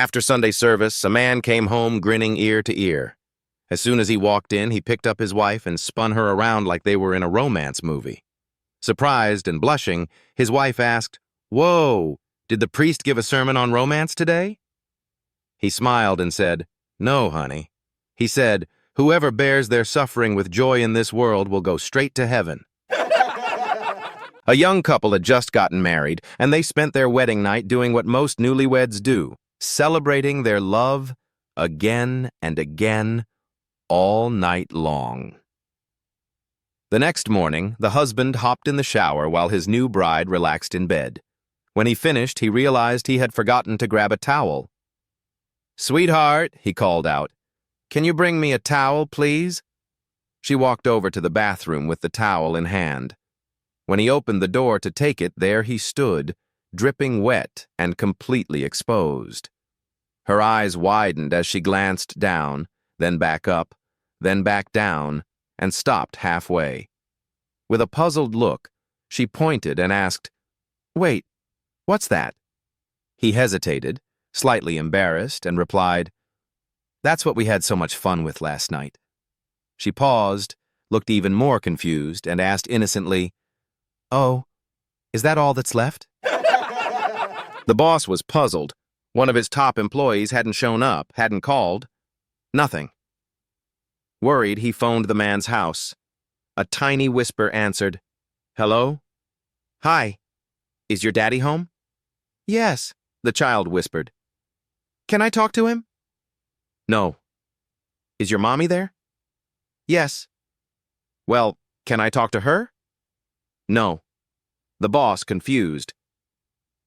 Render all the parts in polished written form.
After Sunday service, a man came home grinning ear to ear. As soon as he walked in, he picked up his wife and spun her around like they were in a romance movie. Surprised and blushing, his wife asked, "Whoa, did the priest give a sermon on romance today?" He smiled and said, "No, honey." He said, "Whoever bears their suffering with joy in this world will go straight to heaven." A young couple had just gotten married, and they spent their wedding night doing what most newlyweds do, celebrating their love again and again, all night long. The next morning, the husband hopped in the shower while his new bride relaxed in bed. When he finished, he realized he had forgotten to grab a towel. "Sweetheart," he called out, "can you bring me a towel, please?" She walked over to the bathroom with the towel in hand. When he opened the door to take it, there he stood, dripping wet and completely exposed. Her eyes widened as she glanced down, then back up, then back down, and stopped halfway. With a puzzled look, she pointed and asked, "Wait, what's that?" He hesitated, slightly embarrassed, and replied, "That's what we had so much fun with last night." She paused, looked even more confused, and asked innocently, "Oh, is that all that's left?" The boss was puzzled. One of his top employees hadn't shown up, hadn't called. Nothing. Worried, he phoned the man's house. A tiny whisper answered, "Hello? Hi. Is your daddy home?" "Yes," the child whispered. "Can I talk to him?" "No." "Is your mommy there?" "Yes." "Well, can I talk to her?" "No." The boss, confused.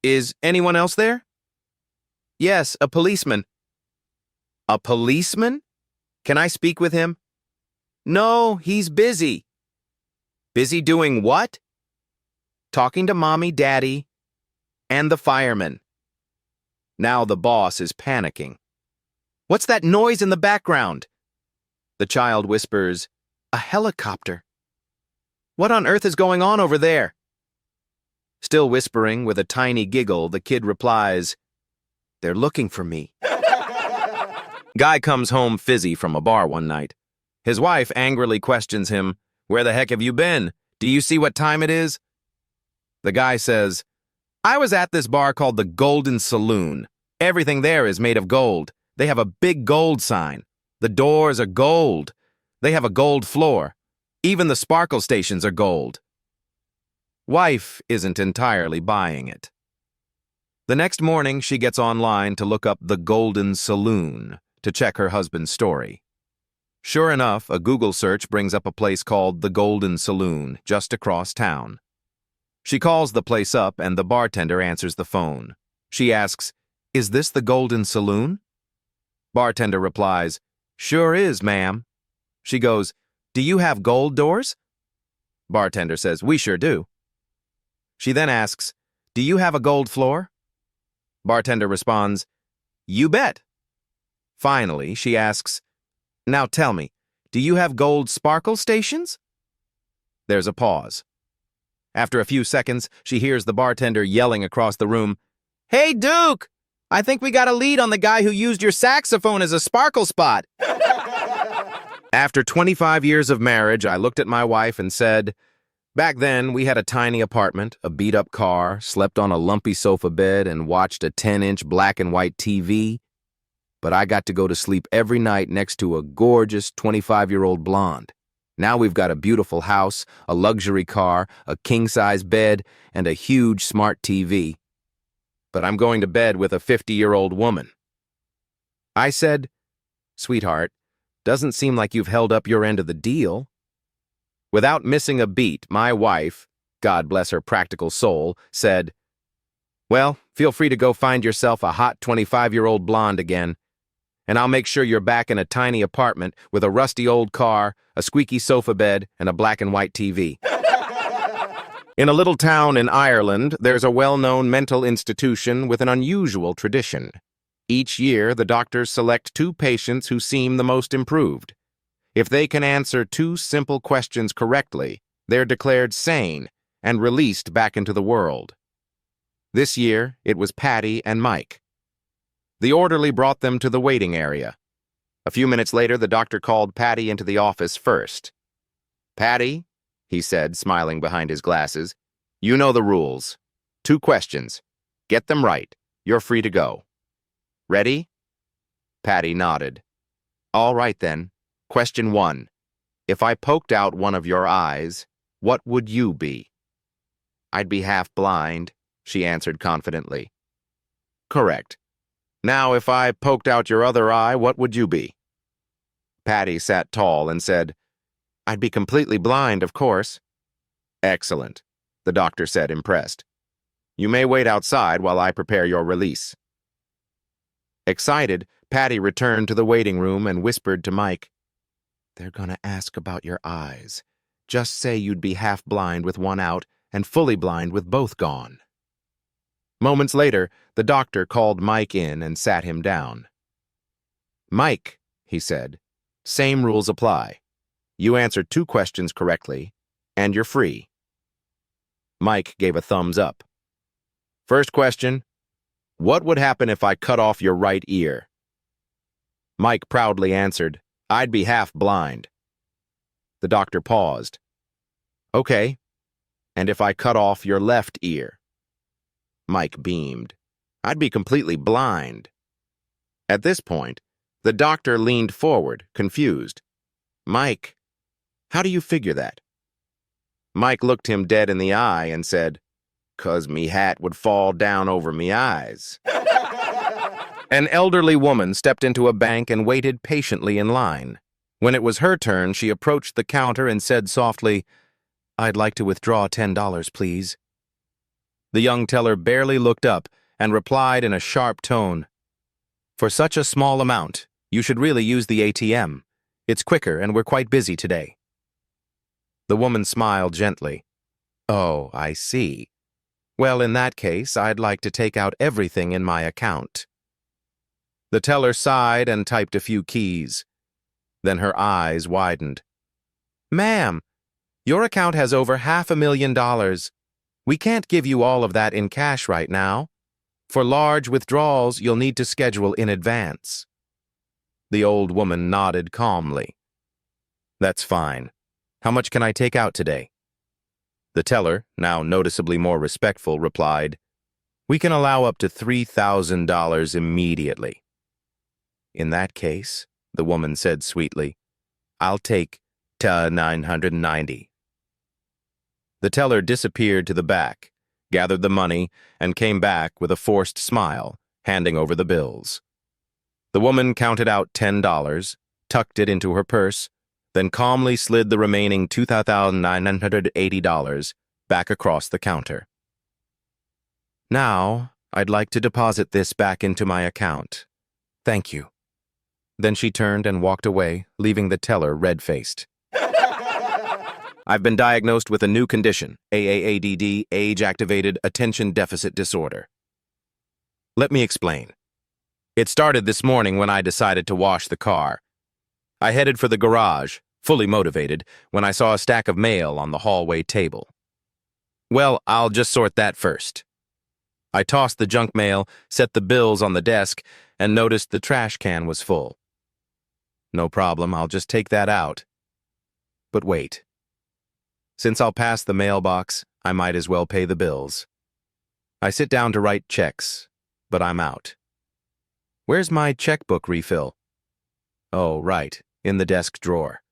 "Is anyone else there?" "Yes, a policeman." "A policeman? Can I speak with him?" "No, he's busy." "Busy doing what?" "Talking to mommy, daddy, and the fireman." Now the boss is panicking. "What's that noise in the background?" The child whispers, "A helicopter." "What on earth is going on over there?" Still whispering with a tiny giggle, the kid replies, "They're looking for me." Guy comes home fizzy from a bar one night. His wife angrily questions him, "Where the heck have you been? Do you see what time it is?" The guy says, "I was at this bar called the Golden Saloon. Everything there is made of gold. They have a big gold sign. The doors are gold. They have a gold floor. Even the sparkle stations are gold." Wife isn't entirely buying it. The next morning, she gets online to look up the Golden Saloon to check her husband's story. Sure enough, a Google search brings up a place called the Golden Saloon just across town. She calls the place up and the bartender answers the phone. She asks, "Is this the Golden Saloon?" Bartender replies, "Sure is, ma'am." She goes, "Do you have gold doors?" Bartender says, "We sure do." She then asks, "Do you have a gold floor?" Bartender responds, "You bet." Finally, she asks, "Now tell me, do you have gold sparkle stations?" There's a pause. After a few seconds, she hears the bartender yelling across the room, "Hey, Duke! I think we got a lead on the guy who used your saxophone as a sparkle spot." After 25 years of marriage, I looked at my wife and said, "Back then, we had a tiny apartment, a beat-up car, slept on a lumpy sofa bed, and watched a 10-inch black and white TV. But I got to go to sleep every night next to a gorgeous 25-year-old blonde. Now we've got a beautiful house, a luxury car, a king-size bed, and a huge smart TV. But I'm going to bed with a 50-year-old woman." I said, "Sweetheart, doesn't seem like you've held up your end of the deal." Without missing a beat, my wife, God bless her practical soul, said, "Well, feel free to go find yourself a hot 25-year-old blonde again. And I'll make sure you're back in a tiny apartment with a rusty old car, a squeaky sofa bed, and a black and white TV." In a little town in Ireland, there's a well-known mental institution with an unusual tradition. Each year, the doctors select 2 patients who seem the most improved. If they can answer 2 simple questions correctly, they're declared sane and released back into the world. This year, it was Patty and Mike. The orderly brought them to the waiting area. A few minutes later, the doctor called Patty into the office first. "Patty," he said, smiling behind his glasses, "you know the rules. 2 questions. Get them right. You're free to go. Ready?" Patty nodded. "All right then. Question 1. If I poked out one of your eyes, what would you be?" "I'd be half blind," she answered confidently. "Correct. Now, if I poked out your other eye, what would you be?" Patty sat tall and said, "I'd be completely blind, of course." "Excellent," the doctor said, impressed. "You may wait outside while I prepare your release." Excited, Patty returned to the waiting room and whispered to Mike, "They're gonna ask about your eyes. Just say you'd be half blind with one out and fully blind with both gone." Moments later, the doctor called Mike in and sat him down. "Mike," he said, "same rules apply. You answer 2 questions correctly, and you're free." Mike gave a thumbs up. "First question, what would happen if I cut off your right ear?" Mike proudly answered, "I'd be half blind." The doctor paused. "Okay, and if I cut off your left ear?" Mike beamed. "I'd be completely blind." At this point, the doctor leaned forward, confused. "Mike, how do you figure that?" Mike looked him dead in the eye and said, "'Cause me hat would fall down over me eyes." An elderly woman stepped into a bank and waited patiently in line. When it was her turn, she approached the counter and said softly, "I'd like to withdraw $10, please." The young teller barely looked up and replied in a sharp tone, "For such a small amount, you should really use the ATM. It's quicker and we're quite busy today." The woman smiled gently. "Oh, I see. Well, in that case, I'd like to take out everything in my account." The teller sighed and typed a few keys. Then her eyes widened. "Ma'am, your account has over $500,000. We can't give you all of that in cash right now. For large withdrawals, you'll need to schedule in advance." The old woman nodded calmly. "That's fine. How much can I take out today?" The teller, now noticeably more respectful, replied, "We can allow up to $3,000 immediately." "In that case," the woman said sweetly, "I'll take $990. The teller disappeared to the back, gathered the money, and came back with a forced smile, handing over the bills. The woman counted out $10, tucked it into her purse, then calmly slid the remaining $2,980 back across the counter. "Now, I'd like to deposit this back into my account. Thank you." Then she turned and walked away, leaving the teller red-faced. "I've been diagnosed with a new condition, AADD, age-activated attention deficit disorder." Let me explain. It started this morning when I decided to wash the car. I headed for the garage, fully motivated, when I saw a stack of mail on the hallway table. Well, I'll just sort that first. I tossed the junk mail, set the bills on the desk, and noticed the trash can was full. No problem, I'll just take that out. But wait. Since I'll pass the mailbox, I might as well pay the bills. I sit down to write checks, but I'm out. Where's my checkbook refill? Oh, right, in the desk drawer.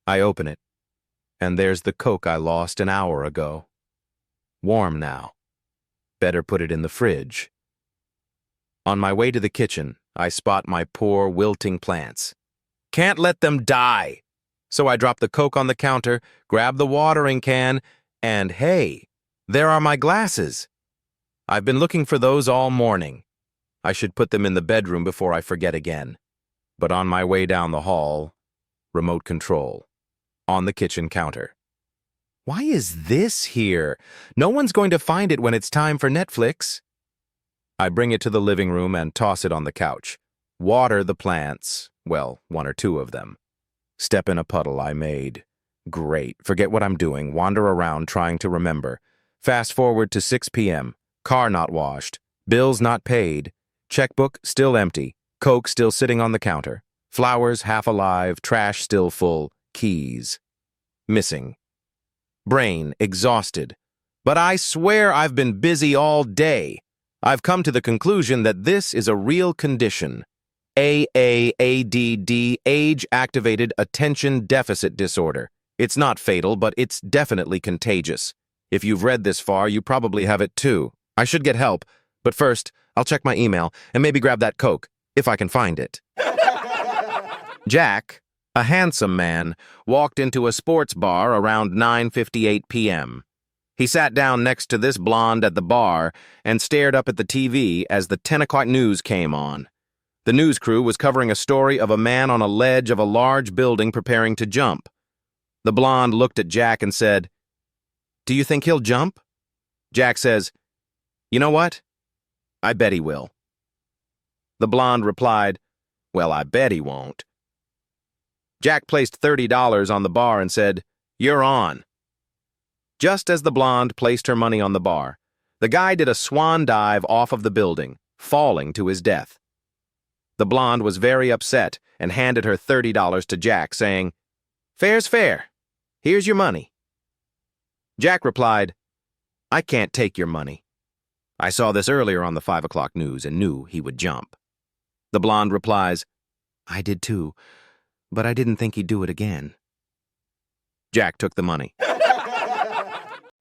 I open it, and there's the Coke I lost an hour ago. Warm now. Better put it in the fridge. On my way to the kitchen, I spot my poor, wilting plants. Can't let them die! So I drop the Coke on the counter, grab the watering can, and hey, there are my glasses. I've been looking for those all morning. I should put them in the bedroom before I forget again. But on my way down the hall, remote control, on the kitchen counter. Why is this here? No one's going to find it when it's time for Netflix. I bring it to the living room and toss it on the couch. Water the plants, well, 1 or 2 of them. Step in a puddle I made. Great, forget what I'm doing, wander around trying to remember. Fast forward to 6 p.m., car not washed, bills not paid, Checkbook still empty, Coke still sitting on the counter, flowers half alive, trash still full, keys missing. Brain exhausted. But I swear I've been busy all day. I've come to the conclusion that this is a real condition. AAADD, Age-Activated Attention Deficit Disorder. It's not fatal, but it's definitely contagious. If you've read this far, you probably have it too. I should get help, but first, I'll check my email and maybe grab that Coke, if I can find it. Jack, a handsome man, walked into a sports bar around 9:58 p.m. He sat down next to this blonde at the bar and stared up at the TV as the 10 o'clock news came on. The news crew was covering a story of a man on a ledge of a large building preparing to jump. The blonde looked at Jack and said, "Do you think he'll jump?" Jack says, "You know what? I bet he will." The blonde replied, "Well, I bet he won't." Jack placed $30 on the bar and said, "You're on." Just as the blonde placed her money on the bar, the guy did a swan dive off of the building, falling to his death. The blonde was very upset and handed her $30 to Jack, saying, "Fair's fair. Here's your money." Jack replied, "I can't take your money. I saw this earlier on the 5 o'clock news and knew he would jump." The blonde replies, "I did too, but I didn't think he'd do it again." Jack took the money.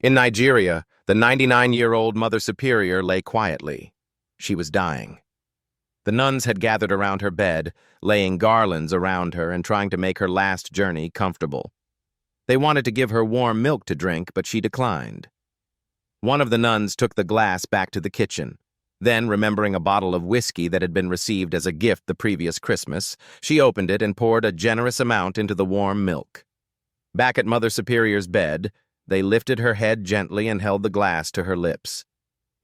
In Nigeria, the 99-year-old Mother Superior lay quietly. She was dying. The nuns had gathered around her bed, laying garlands around her and trying to make her last journey comfortable. They wanted to give her warm milk to drink, but she declined. One of the nuns took the glass back to the kitchen. Then, remembering a bottle of whiskey that had been received as a gift the previous Christmas, she opened it and poured a generous amount into the warm milk. Back at Mother Superior's bed, they lifted her head gently and held the glass to her lips.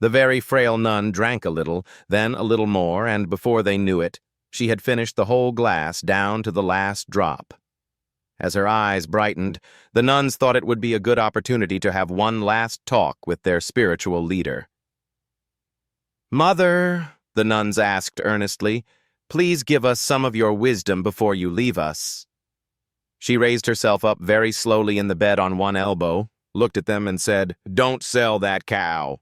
The very frail nun drank a little, then a little more, and before they knew it, she had finished the whole glass down to the last drop. As her eyes brightened, the nuns thought it would be a good opportunity to have one last talk with their spiritual leader. "Mother," the nuns asked earnestly, "please give us some of your wisdom before you leave us." She raised herself up very slowly in the bed on one elbow, looked at them and said, "Don't sell that cow."